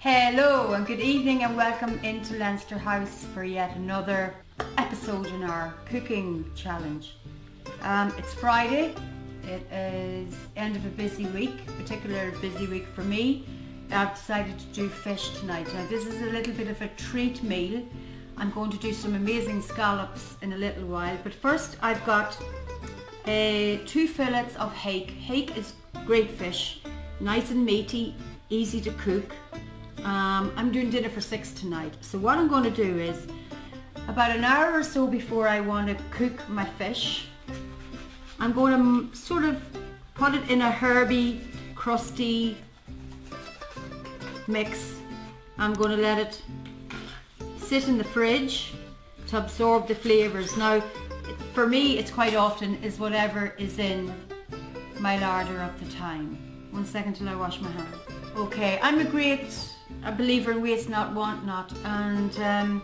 Hello and good evening and welcome into Leinster House for yet another episode in our cooking challenge. It's Friday, it is end of a busy week, particularly busy week for me. I've decided to do fish tonight. Now this is a little bit of a treat meal. I'm going to do some amazing scallops in a little while, but first I've got 2 fillets of hake. Hake is great fish, nice and meaty, easy to cook. I'm doing dinner for 6 tonight, so what I'm going to do is about an hour or so before I want to cook my fish, I'm going to sort of put it in a herby, crusty mix. I'm going to let it sit in the fridge to absorb the flavours. Now for me it's quite often is whatever is in my larder at the time. 1 second till I wash my hands. Okay, I'm a believer in waste not, want not, and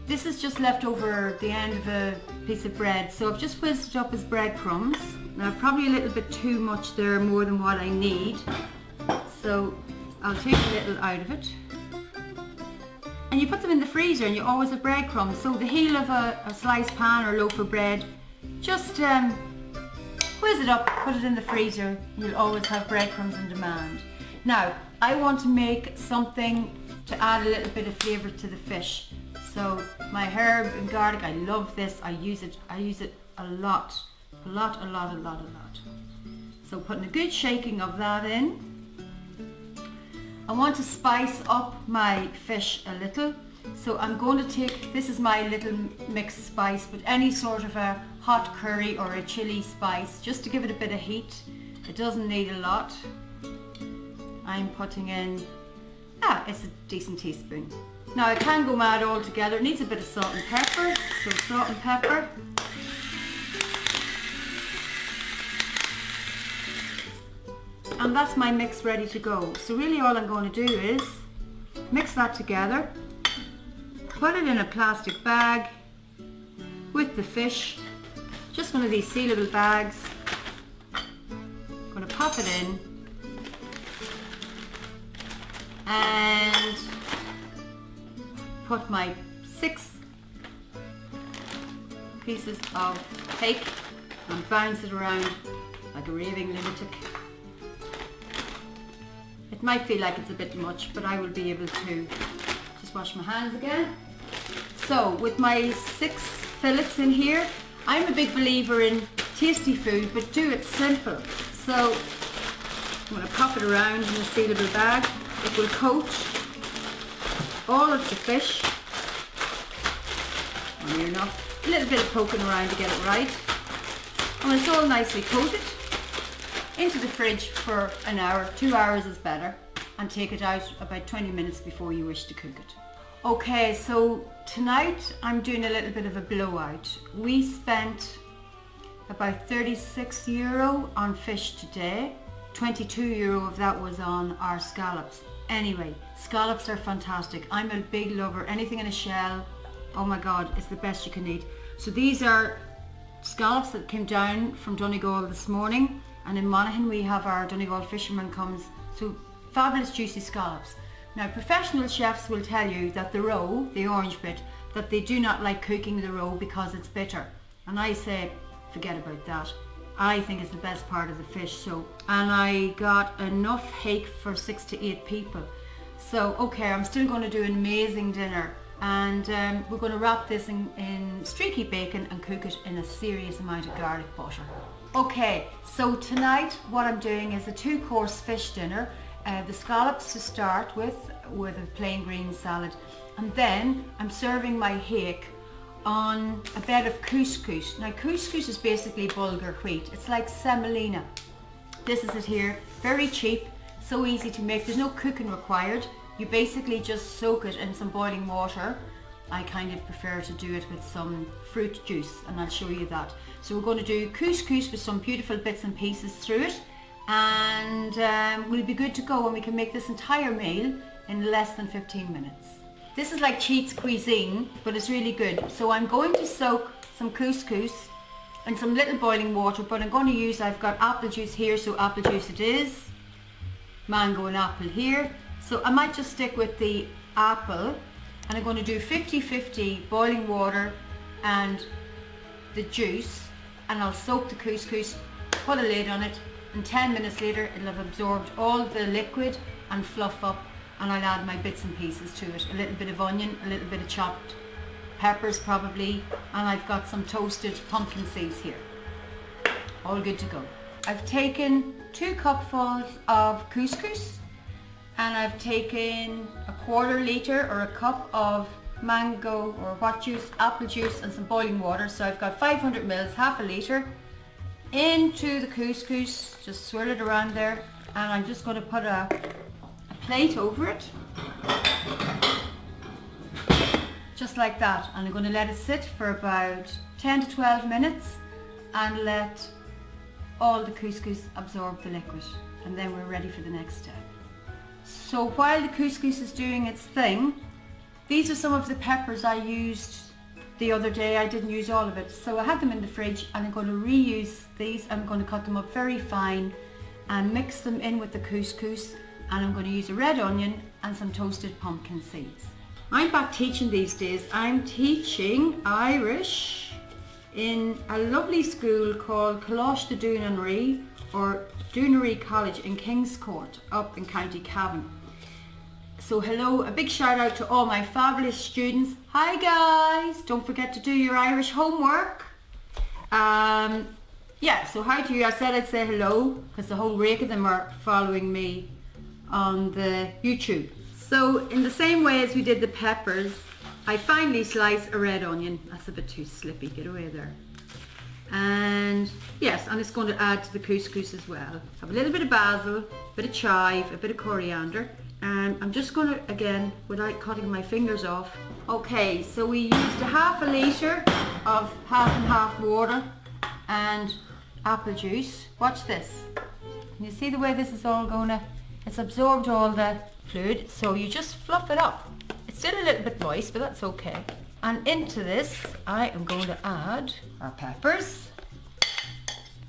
this is just left over the end of a piece of bread, so I've just whizzed it up as breadcrumbs. Now probably a little bit too much there, more than what I need, so I'll take a little out of it. And you put them in the freezer and you always have breadcrumbs, so the heel of a sliced pan or loaf of bread, just whiz it up, put it in the freezer, you'll always have breadcrumbs on demand. Now I want to make something to add a little bit of flavour to the fish. So my herb and garlic, I love this, I use it a lot. So putting a good shaking of that in. I want to spice up my fish a little, so I'm going to take, this is my little mixed spice, but any sort of a hot curry or a chili spice, just to give it a bit of heat. It doesn't need a lot. I'm putting in, it's a decent teaspoon. Now I can go mad altogether, it needs a bit of salt and pepper, so salt and pepper. And that's my mix ready to go. So really all I'm going to do is mix that together, put it in a plastic bag with the fish, just one of these sealable bags. I'm going to pop it in and put my 6 pieces of hake and bounce it around like a raving lunatic. It might feel like it's a bit much, but I will be able to just wash my hands again. So with my 6 fillets in here, I'm a big believer in tasty food, but do it simple. So I'm going to pop it around in a sealable bag. It will coat all of the fish. Near enough. A little bit of poking around to get it right. And when it's all nicely coated, into the fridge for an hour, 2 hours is better, and take it out about 20 minutes before you wish to cook it. Okay, so tonight I'm doing a little bit of a blowout. We spent about €36 on fish today. €22 of that was on our scallops. Anyway, scallops are fantastic. I'm a big lover. Anything in a shell, oh my god, it's the best you can eat. So these are scallops that came down from Donegal this morning, and in Monaghan we have our Donegal fisherman comes, so fabulous juicy scallops. Now professional chefs will tell you that the roe, the orange bit, that they do not like cooking the roe because it's bitter, and I say forget about that. I think it's the best part of the fish. So, and I got enough hake for 6 to 8 people. So okay, I'm still going to do an amazing dinner, and we're going to wrap this in streaky bacon and cook it in a serious amount of garlic butter. Okay, so tonight what I'm doing is a 2-course fish dinner. The scallops to start with a plain green salad, and then I'm serving my hake on a bed of couscous. Now couscous is basically bulgur wheat. It's like semolina. This is it here, very cheap, so easy to make. There's no cooking required. You basically just soak it in some boiling water. I kind of prefer to do it with some fruit juice, and I'll show you that. So we're going to do couscous with some beautiful bits and pieces through it, and we'll be good to go, and we can make this entire meal in less than 15 minutes. This is like cheats cuisine, but it's really good. So I'm going to soak some couscous in some little boiling water, but I'm going to use, I've got apple juice here, so apple juice it is. Mango and apple here. So I might just stick with the apple, and I'm going to do 50-50 boiling water and the juice, and I'll soak the couscous, put a lid on it, and 10 minutes later it'll have absorbed all the liquid and fluff up, and I'll add my bits and pieces to it. A little bit of onion, a little bit of chopped peppers probably, and I've got some toasted pumpkin seeds here. All good to go. I've taken 2 cupfuls of couscous, and I've taken a 1/4 litre or a cup of mango or what juice, apple juice, and some boiling water. So I've got 500 mils, half a litre, into the couscous. Just swirl it around there, and I'm just going to put a plate over it, just like that, and I'm going to let it sit for about 10 to 12 minutes and let all the couscous absorb the liquid, and then we're ready for the next step. So while the couscous is doing its thing, these are some of the peppers I used the other day. I didn't use all of it, so I had them in the fridge, and I'm going to reuse these. I'm going to cut them up very fine and mix them in with the couscous, and I'm going to use a red onion and some toasted pumpkin seeds. I'm back teaching these days. I'm teaching Irish in a lovely school called Coláiste Dúnarí, or Dúnarí College in King's Court up in County Cavan. So hello, a big shout out to all my fabulous students. Hi guys, don't forget to do your Irish homework. Yeah, so hi to you. I said I'd say hello because the whole rake of them are following me on the YouTube. So in the same way as we did the peppers, I finely slice a red onion. That's a bit too slippy, get away there. And yes, I'm just going to add to the couscous as well. Have a little bit of basil, a bit of chive, a bit of coriander, and I'm just going to, again, without cutting my fingers off. Okay, so we used a half a litre of half and half water and apple juice. Watch this. Can you see the way this is all going to, it's absorbed all the fluid, so you just fluff it up. It's still a little bit moist, but that's okay. And into this, I am going to add our peppers,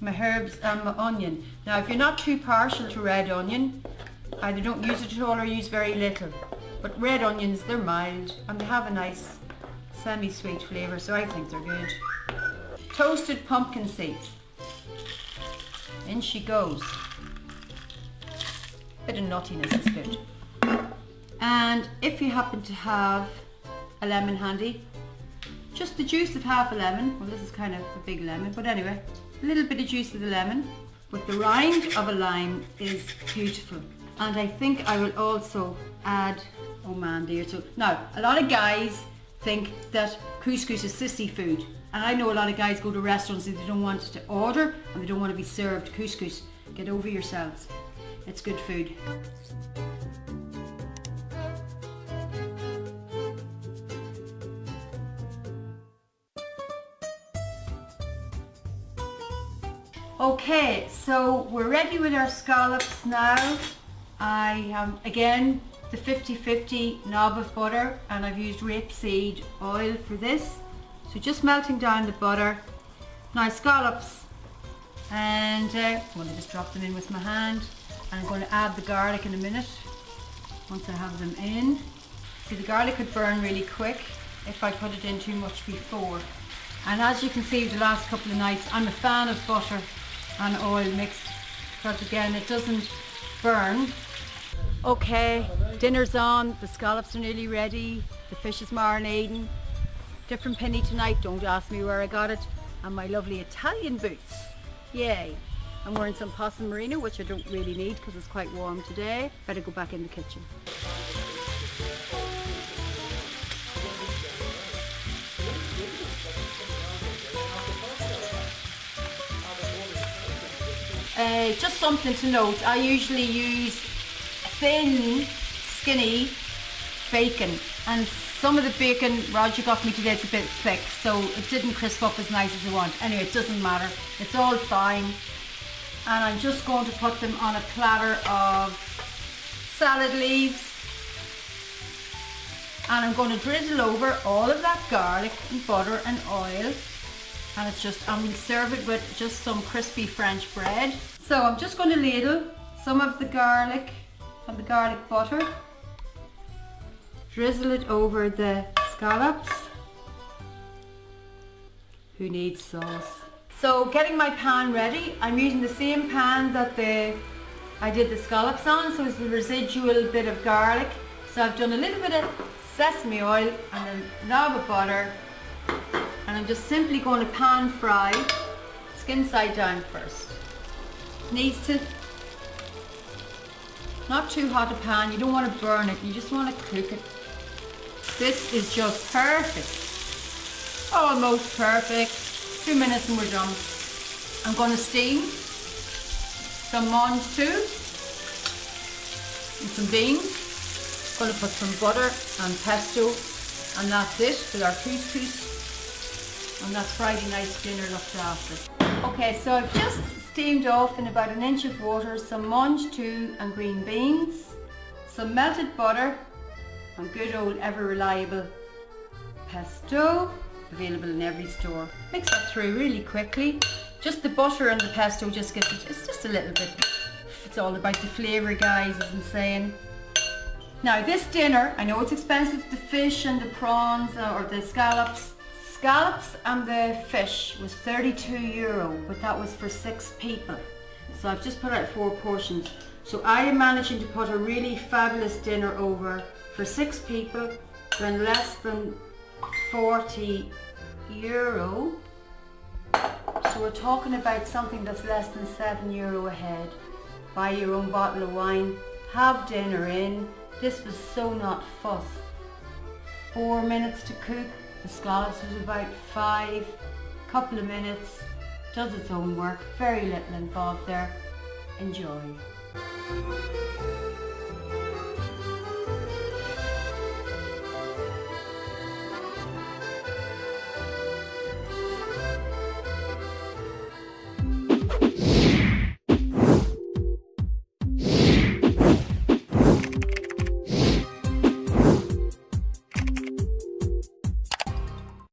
my herbs, and my onion. Now, if you're not too partial to red onion, either don't use it at all or use very little. But red onions, they're mild and they have a nice semi-sweet flavour, so I think they're good. Toasted pumpkin seeds. In she goes. Bit of nuttiness is good. And if you happen to have a lemon handy, just the juice of half a lemon. Well, this is kind of a big lemon, but anyway, a little bit of juice of the lemon with the rind of a lime is beautiful. And I think I will also add, oh man dear, so now a lot of guys think that couscous is sissy food, and I know a lot of guys go to restaurants and they don't want to order and they don't want to be served couscous. Get over yourselves, it's good food. Okay, so we're ready with our scallops now. I have, again, the 50-50 knob of butter, and I've used rapeseed oil for this. So just melting down the butter. Now scallops, and I'm going to just drop them in with my hand. And I'm going to add the garlic in a minute, once I have them in. See, the garlic would burn really quick if I put it in too much before. And as you can see, the last couple of nights, I'm a fan of butter and oil mixed, because again, it doesn't burn. Okay, dinner's on, the scallops are nearly ready, the fish is marinating. Different penny tonight, don't ask me where I got it. And my lovely Italian boots, yay. I'm wearing some possum merino, which I don't really need because it's quite warm today. Better go back in the kitchen. Just something to note, I usually use thin, skinny bacon, and some of the bacon Roger got me today is a bit thick, so it didn't crisp up as nice as I want. Anyway, it doesn't matter, it's all fine. And I'm just going to put them on a platter of salad leaves, and I'm going to drizzle over all of that garlic and butter and oil, and it's just, I'm going to serve it with just some crispy French bread. So I'm just going to ladle some of the garlic and the garlic butter drizzle it over the scallops. Who needs sauce? So getting my pan ready, I'm using the same pan that I did the scallops on, so it's the residual bit of garlic. So I've done a little bit of sesame oil and a knob of butter, and I'm just simply going to pan fry, skin side down first. Needs to, not too hot a pan, you don't want to burn it, you just want to cook it. This is just perfect, almost perfect. 2 minutes and we're done. I'm going to steam some mange too and some beans. Going to put some butter and pesto, and that's it with our couscous, and that's Friday night's dinner looked after. Okay, so I've just steamed off in about 1 inch of water some mange too and green beans, some melted butter and good old ever reliable pesto, available in every store. Mix that through really quickly. Just the butter and the pesto just gives it, it's just a little bit, it's all about the flavour guys, as I'm saying. Now this dinner, I know it's expensive, the fish and the prawns or the scallops. Scallops and the fish was €32, but that was for 6 people. So I've just put out 4 portions. So I am managing to put a really fabulous dinner over for 6 people, then less than €40. So we're talking about something that's less than €7 a head. Buy your own bottle of wine, have dinner in. This was so not fuss. 4 minutes to cook. The scallops was about 5. Couple of minutes. Does its own work. Very little involved there. Enjoy.